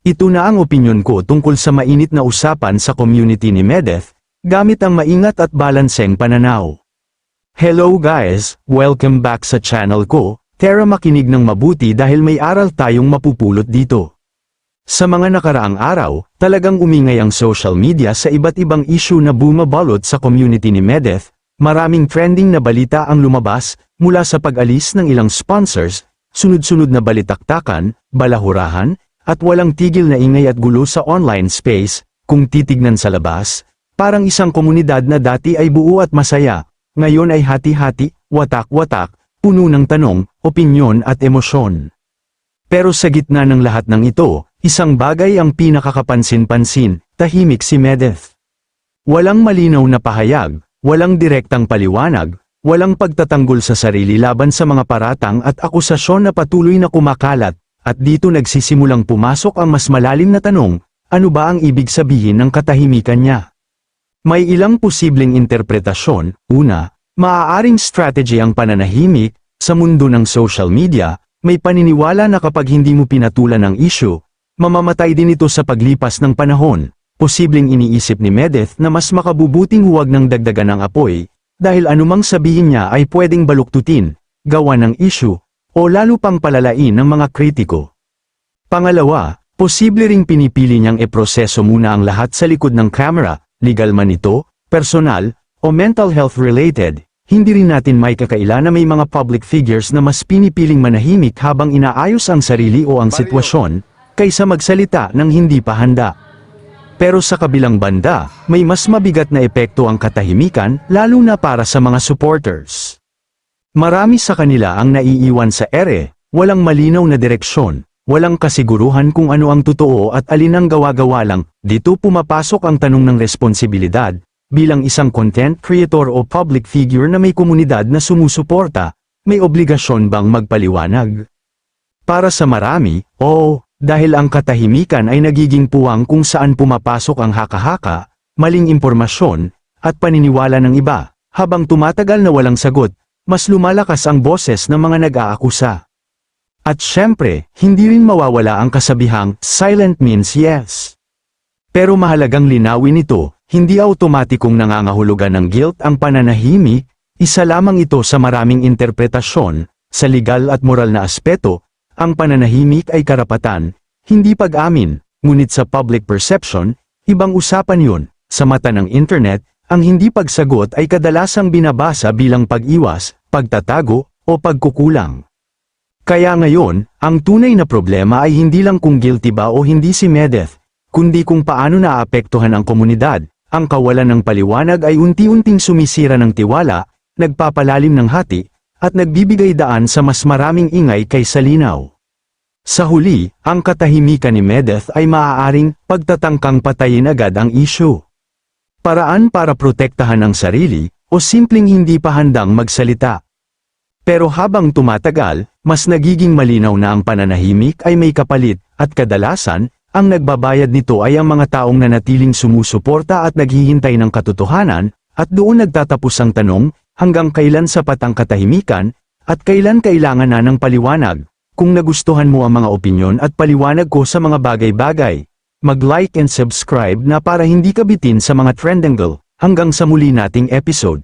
Ito na ang opinyon ko tungkol sa mainit na usapan sa community ni Medeth, gamit ang maingat at balanseng pananaw. Hello guys, welcome back sa channel ko. Tara makinig ng mabuti dahil may aral tayong mapupulot dito. Sa mga nakaraang araw, talagang umingay ang social media sa iba't ibang issue na bumabalot sa community ni Medeth. Maraming trending na balita ang lumabas, mula sa pag-alis ng ilang sponsors, sunod-sunod na balitaktakan, balahurahan, at walang tigil na ingay at gulo sa online space. Kung titignan sa labas, parang isang komunidad na dati ay buo at masaya, ngayon ay hati-hati, watak-watak, puno ng tanong, opinyon at emosyon. Pero sa gitna ng lahat ng ito, isang bagay ang pinakakapansin-pansin, tahimik si Medeth. Walang malinaw na pahayag, walang direktang paliwanag, walang pagtatanggol sa sarili laban sa mga paratang at akusasyon na patuloy na kumakalat, at dito nagsisimulang pumasok ang mas malalim na tanong, ano ba ang ibig sabihin ng katahimikan niya? May ilang posibleng interpretasyon. Una, maaaring strategy ang pananahimik. Sa mundo ng social media, may paniniwala na kapag hindi mo pinatulan ang issue, mamamatay din ito sa paglipas ng panahon. Posibleng iniisip ni Medeth na mas makabubuting huwag nang dagdagan ang apoy, dahil anumang sabihin niya ay pwedeng baluktutin, gawa ng issue, o lalo pang palalain ng mga kritiko. Pangalawa, posible ring pinipili niyang e-proseso muna ang lahat sa likod ng camera, legal man ito, personal, o mental health related. Hindi rin natin may kakaila na may mga public figures na mas pinipiling manahimik habang inaayos ang sarili o ang sitwasyon, kaysa magsalita ng hindi pa handa. Pero sa kabilang banda, may mas mabigat na epekto ang katahimikan, lalo na para sa mga supporters. Marami sa kanila ang naiiwan sa ere, walang malinaw na direksyon, walang kasiguruhan kung ano ang totoo at alin ang gawa-gawa lang. Dito pumapasok ang tanong ng responsibilidad. Bilang isang content creator o public figure na may komunidad na sumusuporta, may obligasyon bang magpaliwanag? Para sa marami, oo, dahil ang katahimikan ay nagiging puwang kung saan pumapasok ang haka-haka, maling impormasyon, at paniniwala ng iba. Habang tumatagal na walang sagot, mas lumalakas ang boses ng mga nag-aakusa. At syempre, hindi rin mawawala ang kasabihang, silent means yes. Pero mahalagang linawin ito, hindi automatikong nangangahulugan ng guilt ang pananahimik, isa lamang ito sa maraming interpretasyon. Sa legal at moral na aspeto, ang pananahimik ay karapatan, hindi pag-amin, ngunit sa public perception, ibang usapan yun. Sa mata ng internet, ang hindi pagsagot ay kadalasang binabasa bilang pag-iwas, pagtatago, o pagkukulang. Kaya ngayon, ang tunay na problema ay hindi lang kung guilty ba o hindi si Medeth, kundi kung paano naapektuhan ang komunidad. Ang kawalan ng paliwanag ay unti-unting sumisira ng tiwala, nagpapalalim ng hati, at nagbibigay daan sa mas maraming ingay kaysa linaw. Sa huli, ang katahimikan ni Medeth ay maaaring pagtatangkang patayin agad ang issue. Paraan para protektahan ang sarili, o simpleng hindi pa handang magsalita. Pero habang tumatagal, mas nagiging malinaw na ang pananahimik ay may kapalit, at kadalasan, ang nagbabayad nito ay ang mga taong nanatiling sumusuporta at naghihintay ng katotohanan, at doon nagtatapos ang tanong, hanggang kailan sapat ang katahimikan, at kailan kailangan na ng paliwanag. Kung nagustuhan mo ang mga opinyon at paliwanag ko sa mga bagay-bagay, mag-like and subscribe na para hindi ka bitin sa mga trend angle. Hanggang sa muli nating episode.